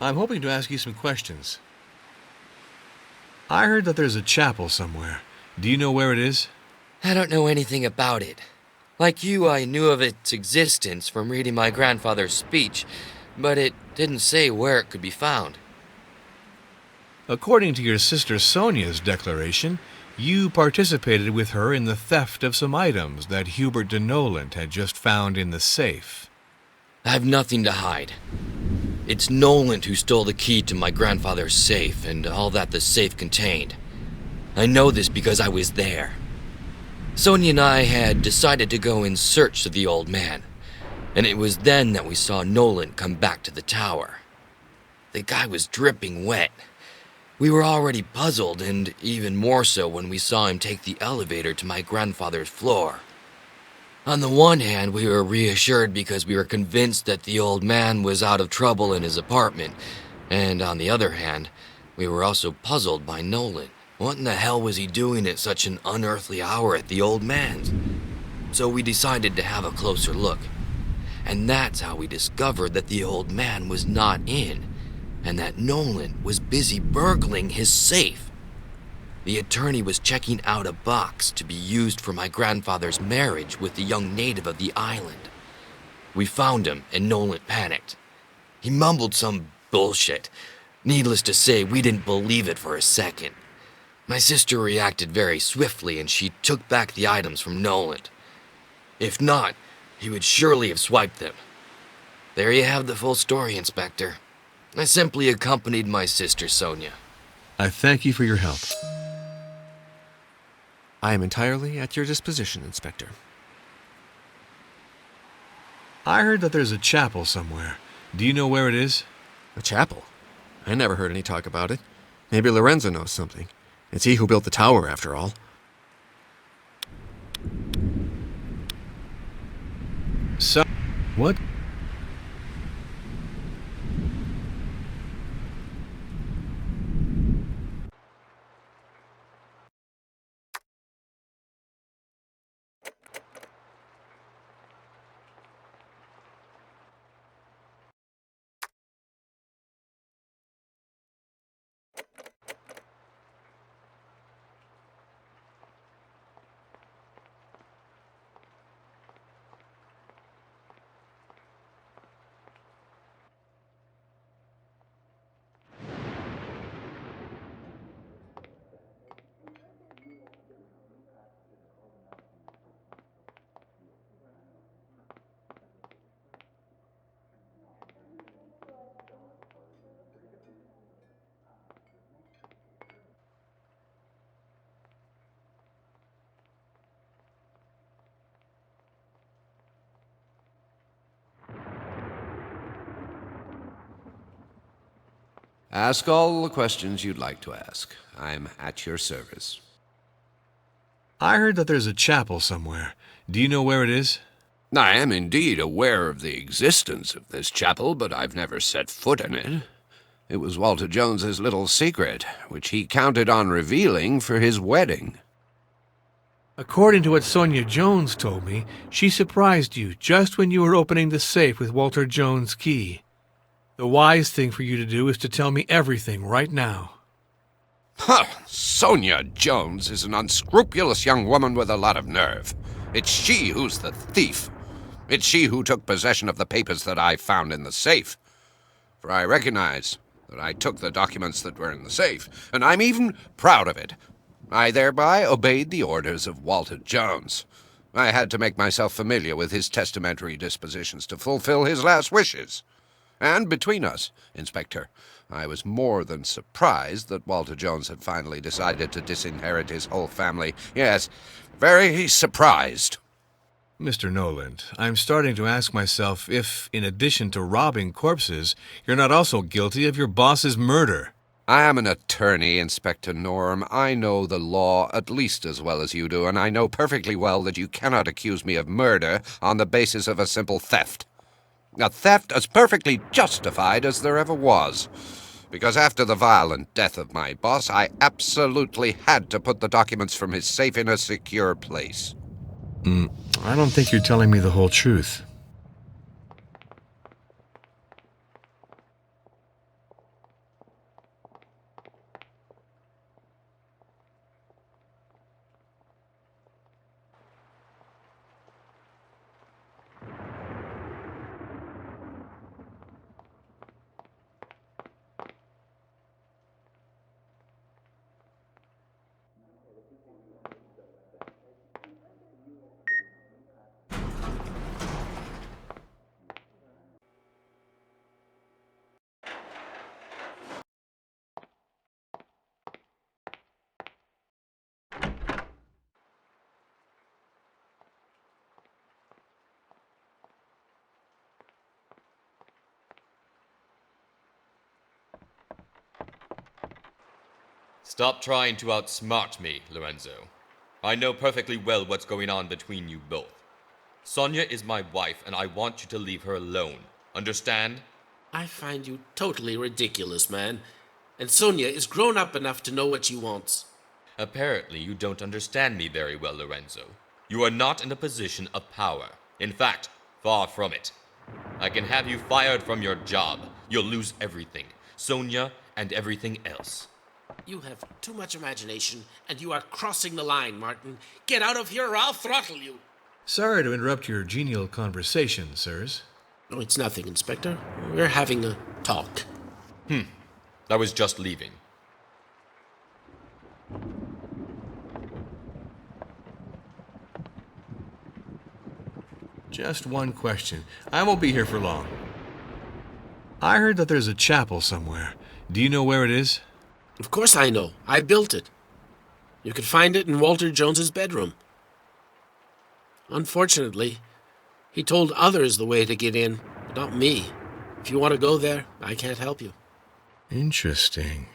I'm hoping to ask you some questions. I heard that there's a chapel somewhere. Do you know where it is? I don't know anything about it. Like you, I knew of its existence from reading my grandfather's speech, but it didn't say where it could be found. According to your sister Sonia's declaration, you participated with her in the theft of some items that Hubert de Noland had just found in the safe. I have nothing to hide. It's Noland who stole the key to my grandfather's safe and all that the safe contained. I know this because I was there. Sonia and I had decided to go in search of the old man, and it was then that we saw Noland come back to the tower. The guy was dripping wet. We were already puzzled, and even more so when we saw him take the elevator to my grandfather's floor. On the one hand, we were reassured because we were convinced that the old man was out of trouble in his apartment, and on the other hand, we were also puzzled by Noland. What in the hell was he doing at such an unearthly hour at the old man's? So we decided to have a closer look, and that's how we discovered that the old man was not in, and that Noland was busy burgling his safe. The attorney was checking out a box to be used for my grandfather's marriage with the young native of the island. We found him, and Noland panicked. He mumbled some bullshit. Needless to say, we didn't believe it for a second. My sister reacted very swiftly, and she took back the items from Noland. If not, he would surely have swiped them. There you have the full story, Inspector. I simply accompanied my sister, Sonia. I thank you for your help. I am entirely at your disposition, Inspector. I heard that there's a chapel somewhere. Do you know where it is? A chapel? I never heard any talk about it. Maybe Lorenzo knows something. It's he who built the tower, after all. So, what? Ask all the questions you'd like to ask. I'm at your service. I heard that there's a chapel somewhere. Do you know where it is? I am indeed aware of the existence of this chapel, but I've never set foot in it. It was Walter Jones's little secret, which he counted on revealing for his wedding. According to what Sonia Jones told me, she surprised you just when you were opening the safe with Walter Jones' key. The wise thing for you to do is to tell me everything right now. Huh! Sonia Jones is an unscrupulous young woman with a lot of nerve. It's she who's the thief. It's she who took possession of the papers that I found in the safe. For I recognize that I took the documents that were in the safe, and I'm even proud of it. I thereby obeyed the orders of Walter Jones. I had to make myself familiar with his testamentary dispositions to fulfill his last wishes. And between us, Inspector, I was more than surprised that Walter Jones had finally decided to disinherit his whole family. Yes, very surprised. Mr. Noland, I'm starting to ask myself if, in addition to robbing corpses, you're not also guilty of your boss's murder. I am an attorney, Inspector Norm. I know the law at least as well as you do, and I know perfectly well that you cannot accuse me of murder on the basis of a simple theft. A theft as perfectly justified as there ever was. Because after the violent death of my boss, I absolutely had to put the documents from his safe in a secure place. I don't think you're telling me the whole truth. Stop trying to outsmart me, Lorenzo. I know perfectly well what's going on between you both. Sonia is my wife, and I want you to leave her alone. Understand? I find you totally ridiculous, man. And Sonia is grown up enough to know what she wants. Apparently, you don't understand me very well, Lorenzo. You are not in a position of power. In fact, far from it. I can have you fired from your job. You'll lose everything. Sonia and everything else. You have too much imagination, and you are crossing the line, Martin. Get out of here or I'll throttle you. Sorry to interrupt your genial conversation, sirs. Oh, it's nothing, Inspector. We're having a talk. I was just leaving. Just one question. I won't be here for long. I heard that there's a chapel somewhere. Do you know where it is? Of course I know. I built it. You could find it in Walter Jones's bedroom. Unfortunately, he told others the way to get in, but not me. If you want to go there, I can't help you. Interesting.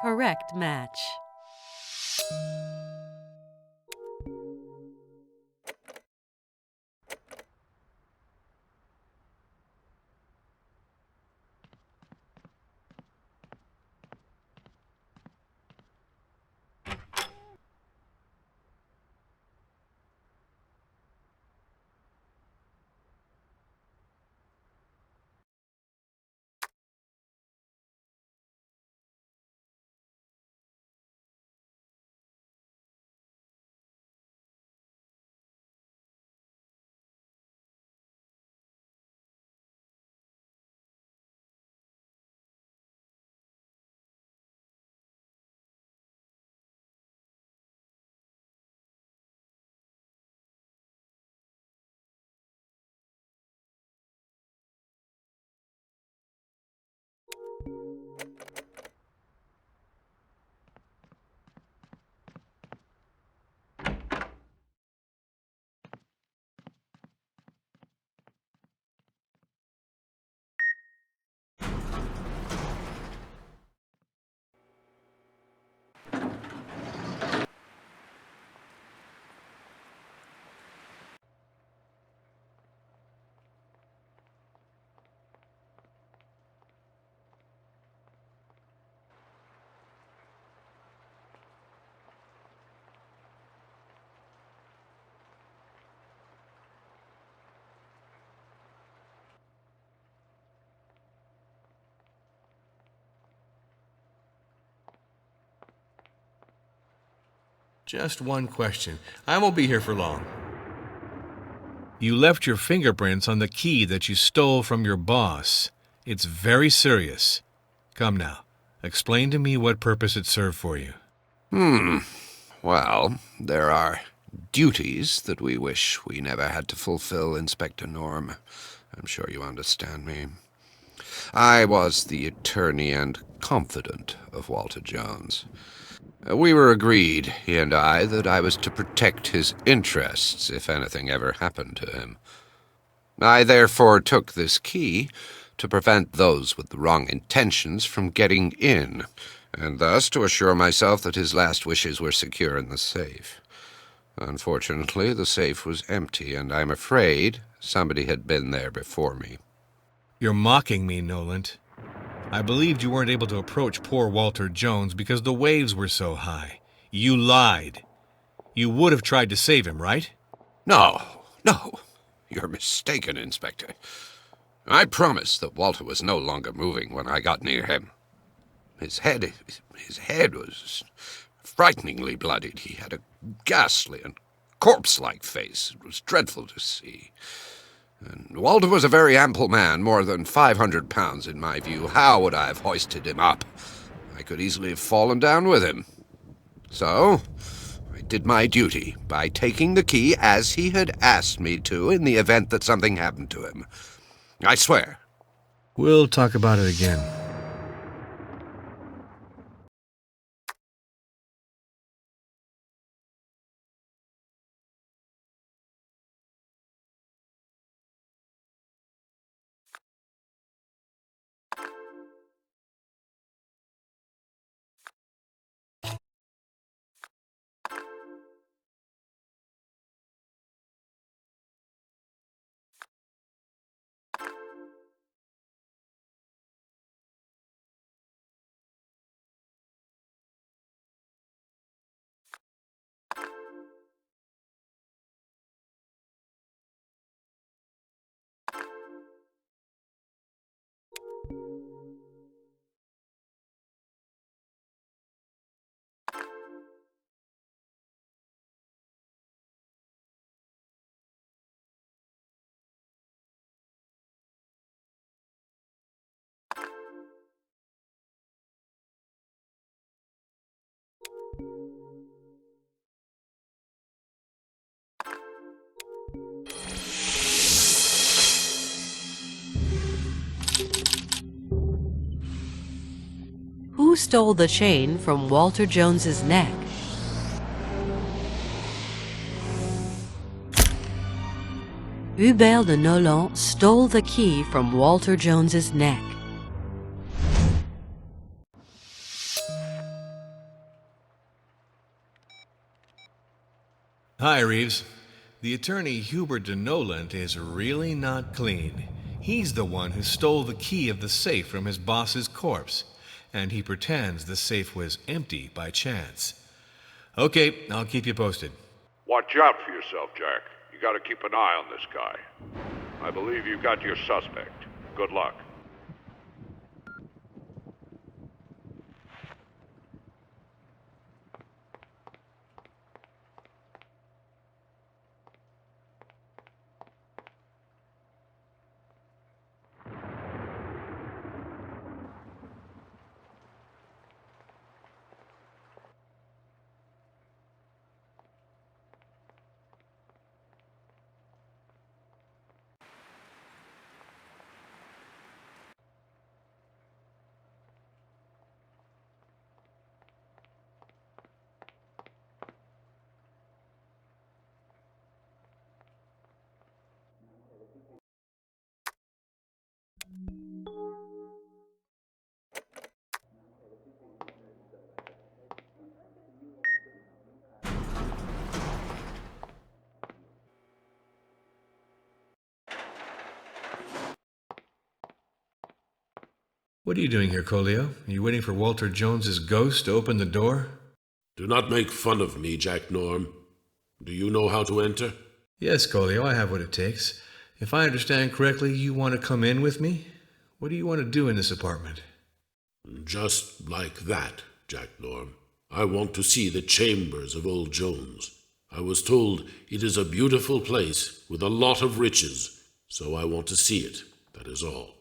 Correct match. Just one question. I won't be here for long. You left your fingerprints on the key that you stole from your boss. It's very serious. Come now, explain to me what purpose it served for you. Well, there are duties that we wish we never had to fulfill, Inspector Norm. I'm sure you understand me. I was the attorney and confidant of Walter Jones. We were agreed, he and I, that I was to protect his interests if anything ever happened to him. I therefore took this key to prevent those with the wrong intentions from getting in, and thus to assure myself that his last wishes were secure in the safe. Unfortunately, the safe was empty, and I'm afraid somebody had been there before me. You're mocking me, Noland. I believed you weren't able to approach poor Walter Jones because the waves were so high. You lied. You would have tried to save him, right? No, you're mistaken, Inspector. I promised that Walter was no longer moving when I got near him. His head was frighteningly bloodied. He had a ghastly and corpse-like face. It was dreadful to see. And Walter was a very ample man, more than 500 pounds in my view. How would I have hoisted him up? I could easily have fallen down with him. So, I did my duty by taking the key as he had asked me to in the event that something happened to him. I swear. We'll talk about it again. Who stole the chain from Walter Jones's neck? Hubert de Noland stole the key from Walter Jones's neck. Hi, Reeves. The attorney Hubert de Noland is really not clean. He's the one who stole the key of the safe from his boss's corpse, and he pretends the safe was empty by chance. Okay, I'll keep you posted. Watch out for yourself, Jack. You gotta keep an eye on this guy. I believe you got your suspect. Good luck. What are you doing here, Colio? Are you waiting for Walter Jones's ghost to open the door? Do not make fun of me, Jack Norm. Do you know how to enter? Yes, Colio, I have what it takes. If I understand correctly, you want to come in with me? What do you want to do in this apartment? Just like that, Jack Norm. I want to see the chambers of old Jones. I was told it is a beautiful place with a lot of riches, so I want to see it, that is all.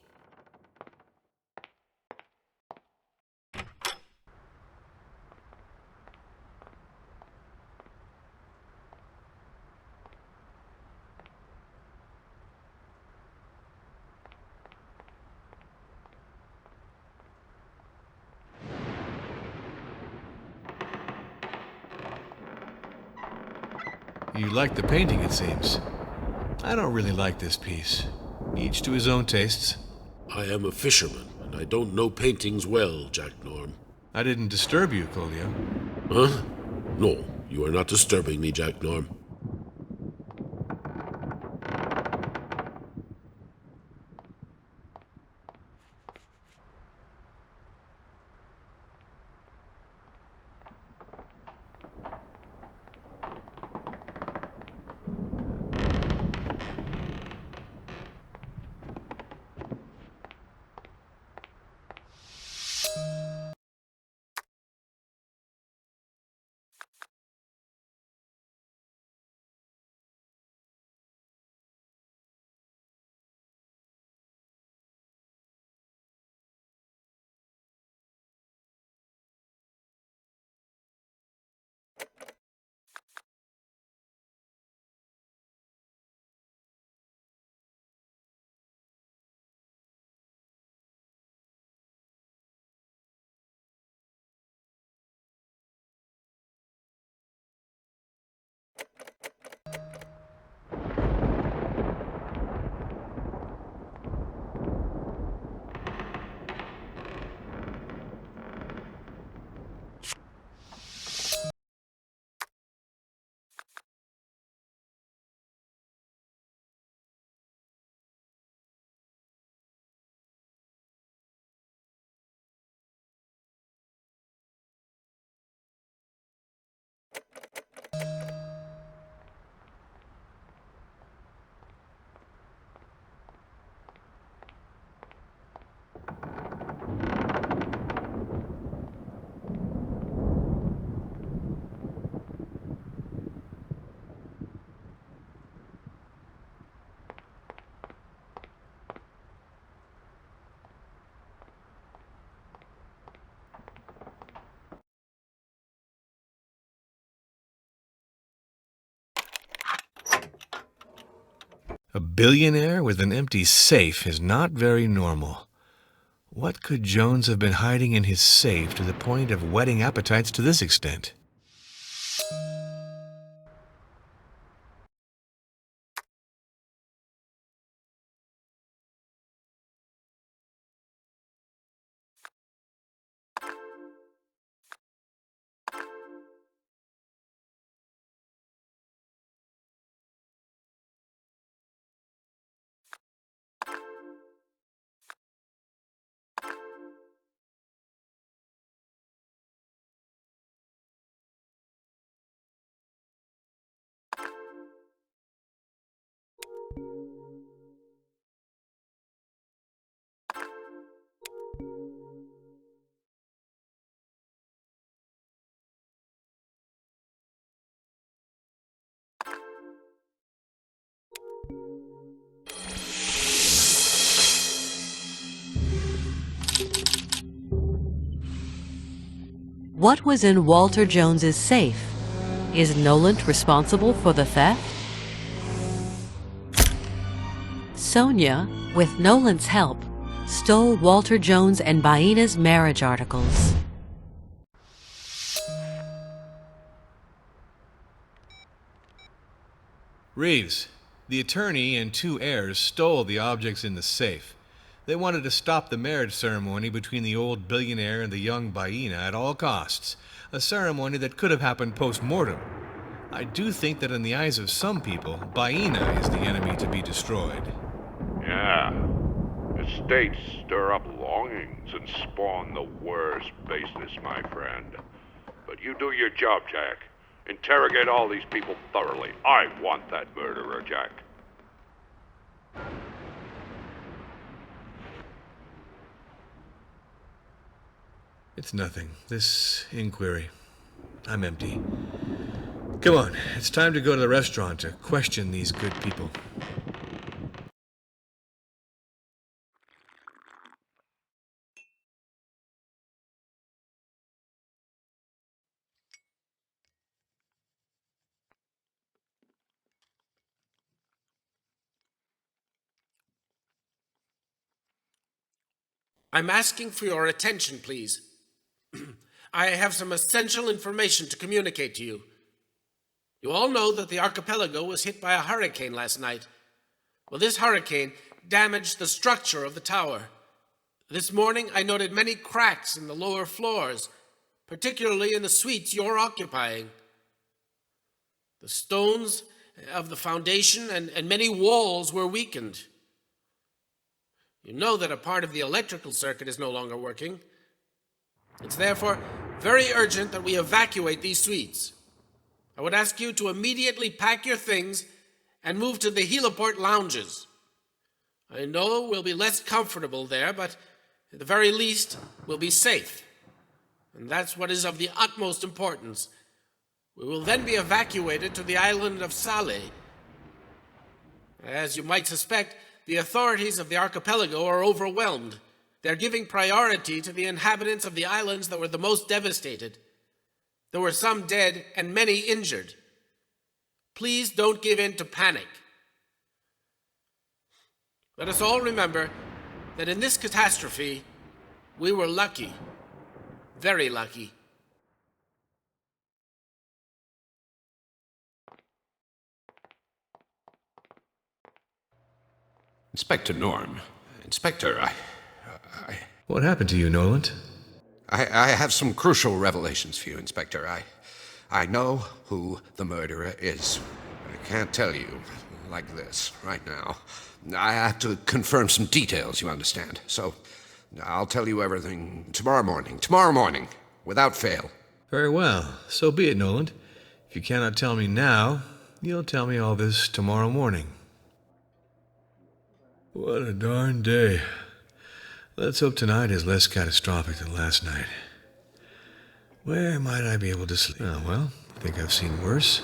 You like the painting, it seems. I don't really like this piece. Each to his own tastes. I am a fisherman, and I don't know paintings well, Jack Norm. I didn't disturb you, Colio. Huh? No, you are not disturbing me, Jack Norm. A billionaire with an empty safe is not very normal. What could Jones have been hiding in his safe to the point of whetting appetites to this extent? What was in Walter Jones's safe? Is Nolant responsible for the theft? Sonia, with Nolant's help, stole Walter Jones and Baina's marriage articles. Reeves, the attorney and two heirs stole the objects in the safe. They wanted to stop the marriage ceremony between the old billionaire and the young Baina at all costs, a ceremony that could have happened post-mortem. I do think that in the eyes of some people, Baina is the enemy to be destroyed. Yeah. Estates stir up longings and spawn the worst baseness, my friend. But you do your job, Jack. Interrogate all these people thoroughly. I want that murderer, Jack. It's nothing. This inquiry. I'm empty. Come on, it's time to go to the restaurant to question these good people. I'm asking for your attention, please. I have some essential information to communicate to you. You all know that the archipelago was hit by a hurricane last night. Well, this hurricane damaged the structure of the tower. This morning, I noted many cracks in the lower floors, particularly in the suites you're occupying. The stones of the foundation and many walls were weakened. You know that a part of the electrical circuit is no longer working. It's therefore very urgent that we evacuate these suites. I would ask you to immediately pack your things and move to the heliport lounges. I know we'll be less comfortable there, but at the very least, we'll be safe. And that's what is of the utmost importance. We will then be evacuated to the island of Saleh. As you might suspect, the authorities of the archipelago are overwhelmed. They're giving priority to the inhabitants of the islands that were the most devastated. There were some dead and many injured. Please don't give in to panic. Let us all remember that in this catastrophe, we were lucky, very lucky. Inspector Norm. Inspector, What happened to you, Noland? I have some crucial revelations for you, Inspector. I know who the murderer is. I can't tell you like this right now. I have to confirm some details, you understand. So I'll tell you everything tomorrow morning, without fail. Very well. So be it, Noland. If you cannot tell me now, you'll tell me all this tomorrow morning. What a darn day. Let's hope tonight is less catastrophic than last night. Where might I be able to sleep? Oh, well, I think I've seen worse.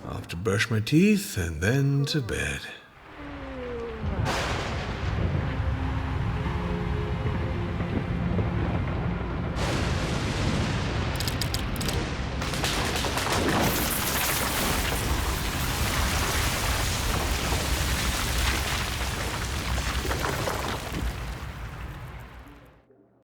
Off to brush my teeth and then to bed.